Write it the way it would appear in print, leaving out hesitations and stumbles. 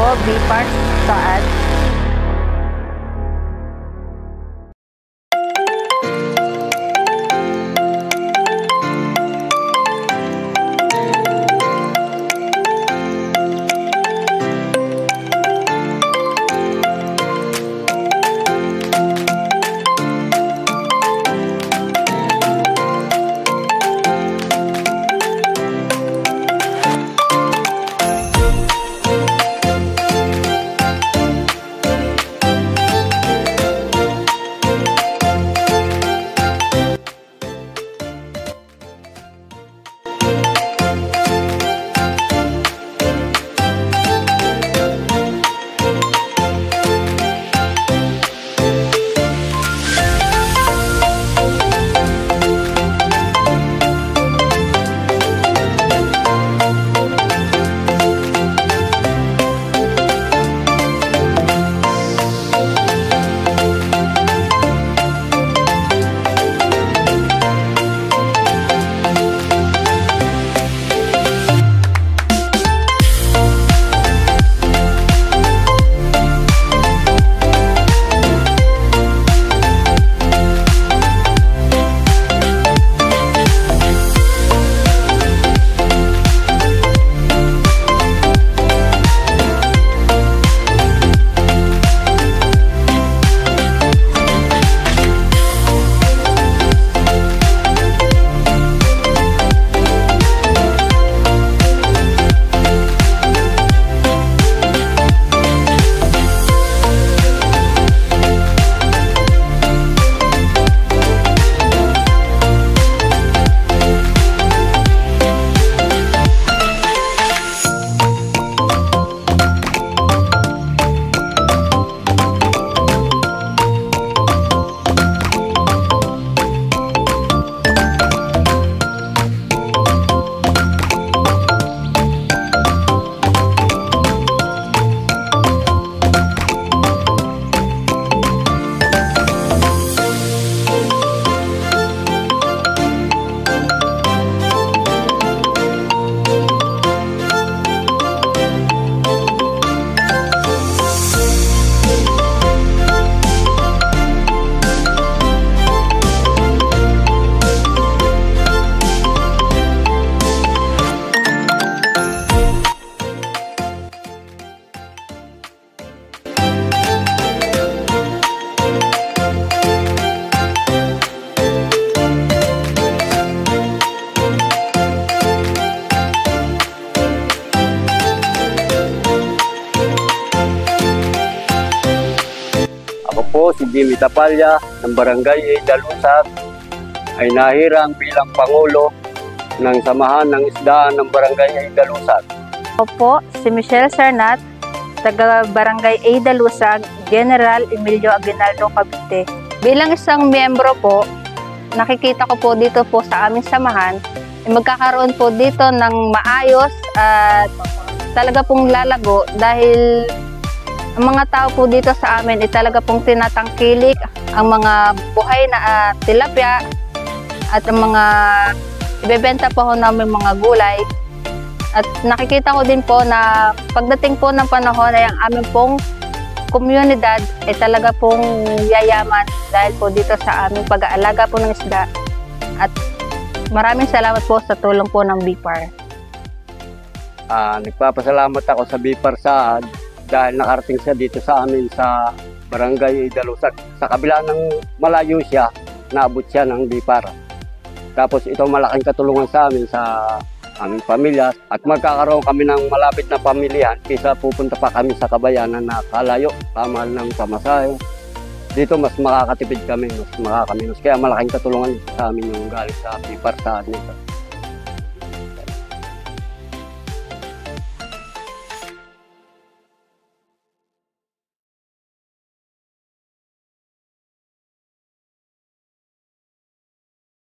po, BIPAR Saad. Ako po si Jimmy Tapalya ng Barangay Dalusag ay nahirang bilang Pangulo ng Samahan ng Isdaan ng Barangay Dalusag. Ako po si Michelle Sarnat, taga Barangay Dalusag, General Emilio Aguinaldo, Cavite. Bilang isang miyembro po, nakikita ko po dito po sa aming samahan, magkakaroon po dito ng maayos at talaga pong lalago dahil ang mga tao po dito sa amin ay talaga pong tinatangkilik ang mga buhay na tilapia at ang mga ibebenta po namin mga gulay. At nakikita ko din po na pagdating po ng panahon ay ang aming pong komunidad ay talaga pong yayaman dahil po dito sa aming pag-aalaga po ng isda. At maraming salamat po sa tulong po ng BIPAR. Nagpapasalamat ako sa BIPAR Saad dahil nakarating siya dito sa amin sa Barangay Dalusag. Sa kabila ng malayo siya, naabot siya ng BIPAR. Tapos ito malaking katulungan sa amin sa aming pamilya at magkakaroon kami ng malapit na pamilyahan kaysa pupunta pa kami sa Kabayanan na kalayo, kamahal ng pamasahe. Dito mas makakatipid kami, mas makakaminos. Kaya malaking katulungan sa amin yung galing sa BIPAR Saad nito.